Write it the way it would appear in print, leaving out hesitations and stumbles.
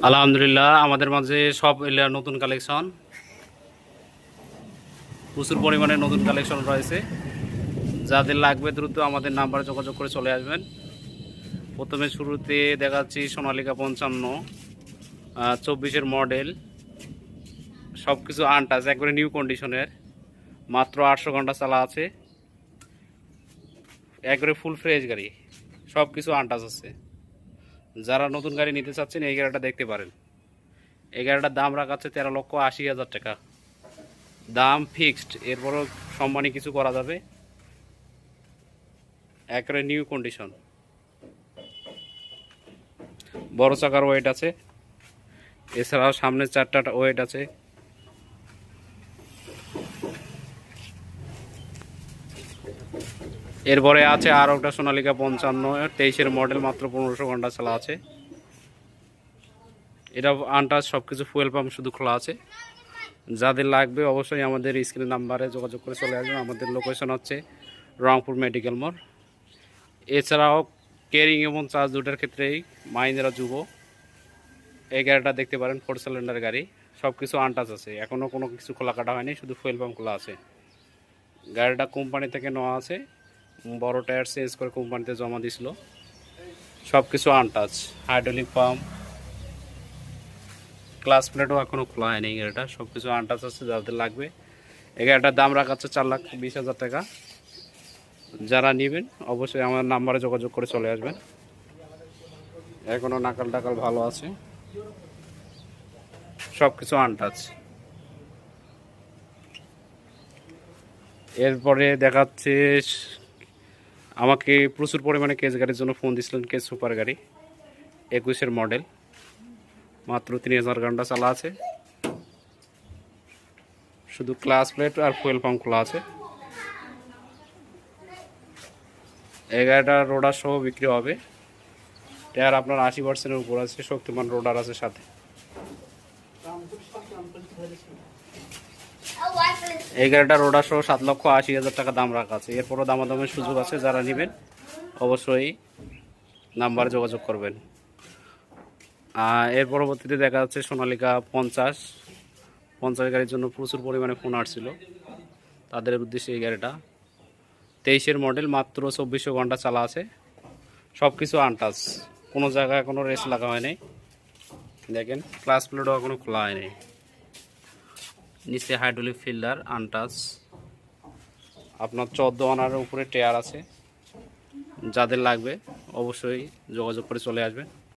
আলহামদুলিল্লাহ আমাদের মাঝে সব নতুন কালেকশন, প্রচুর পরিমাণে নতুন কালেকশন রয়েছে। যাদের লাগবে দ্রুত আমাদের নাম্বারে যোগাযোগ করে চলে আসবেন। প্রথমে শুরুতে দেখাচ্ছি সোনালিকা 55 24-এর মডেল, সব কিছু আনটাচ, একবারে নিউ কন্ডিশনের, মাত্র 800 ঘন্টা চালা আছে, একবারে ফুল ফ্রেশ গাড়ি, সব কিছু আনটাচ আছে। যারা নতুন গাড়ি নিতে চাচ্ছেন এই গাড়িটা দেখতে পারেন। এই গাড়িটার দাম রাখা আছে 13,80,000 টাকা, দাম ফিক্সড, এরপরও সম্মানী কিছু করা যাবে। একেবারে নিউ কন্ডিশন, বড় চাকার ওয়েট আছে, এছাড়াও সামনের 4টা ওয়েট আছে। এরপরে আছে আরও একটা সোনালিকা 55 23-এর মডেল, মাত্র 1500 ঘন্টা চালা আছে। এটা আনটাচ, সব কিছু ফুয়েল পাম্প শুধু খোলা আছে। যাদের লাগবে অবশ্যই আমাদের স্ক্রিন নাম্বারে যোগাযোগ করে চলে আসবেন। আমাদের লোকেশন হচ্ছে রংপুর মেডিকেল মোড়। এছাড়াও কেরিং এবং চার্জ দুটার ক্ষেত্রেই মাহিন্দ্রা যুব। এই গাড়িটা দেখতে পারেন, 4 সিলিন্ডার গাড়ি, সব কিছু আনটাচ আছে, এখনও কোনো কিছু খোলা কাটা হয়নি, শুধু ফুয়েল পাম্প খোলা আছে। গাড়িটা কোম্পানি থেকে নেওয়া আছে, বড় টায়ার চেঞ্জ করে কোম্পানিতে জমা দিছিল। সব কিছু আনটাচ, হাইড্রোলিক পাম্প, ক্লাস প্লেটও এখনও খোলা হয়নি। এই গাড়িটা সব কিছু আনটাচ আছে। যাদের লাগবে এই গাড়িটার দাম রাখা হচ্ছে 4,20,000 টাকা। যারা নেবেন অবশ্যই আমার নাম্বারে যোগাযোগ করে চলে আসবেন। এখনও নাকাল টাকাল ভালো আছে, সব কিছু আনটাচ। এরপরে দেখাচ্ছে, আমাকে প্রচুর পরিমাণে কেস গাড়ির জন্য ফোন দিয়েছিলেন, কেস সুপার গাড়ি 21-এর মডেল, মাত্র 3000 ঘন্টা চালা আছে, শুধু ক্লাস প্লেট আর ফুয়েল পাম্প খোলা আছে। এই গাড়িটা রোডার সহ বিক্রি হবে। টায়ার আপনার 80%-এর উপর আছে, শক্তিমান রোডার আছে সাথে। এই গাড়িটা রোডার সহ 7,80,000 টাকা দাম রাখা আছে। এরপরও দামাদামের সুযোগ আছে। যারা নেবেন অবশ্যই নাম্বারে যোগাযোগ করবেন। এর পরবর্তীতে দেখা যাচ্ছে সোনালিকা 50 গাড়ির জন্য প্রচুর পরিমাণে ফোন আসছিল, তাদের উদ্দেশ্যে এই গাড়িটা 23-এর মডেল, মাত্র 2400 ঘন্টা চালা আছে, সব কিছু আনটাচ, কোনো জায়গায় কোনো রেস লাগা হয়নি। দেখেন ক্লাস প্লেটও এখনও খোলা হয়নি। নিচে হাইড্রোলিক ফিল্টার আনটাচ, আপনার 14 আনার উপরে টায়ার আছে। যাদের লাগবে অবশ্যই যোগাযোগ করে চলে আসবেন।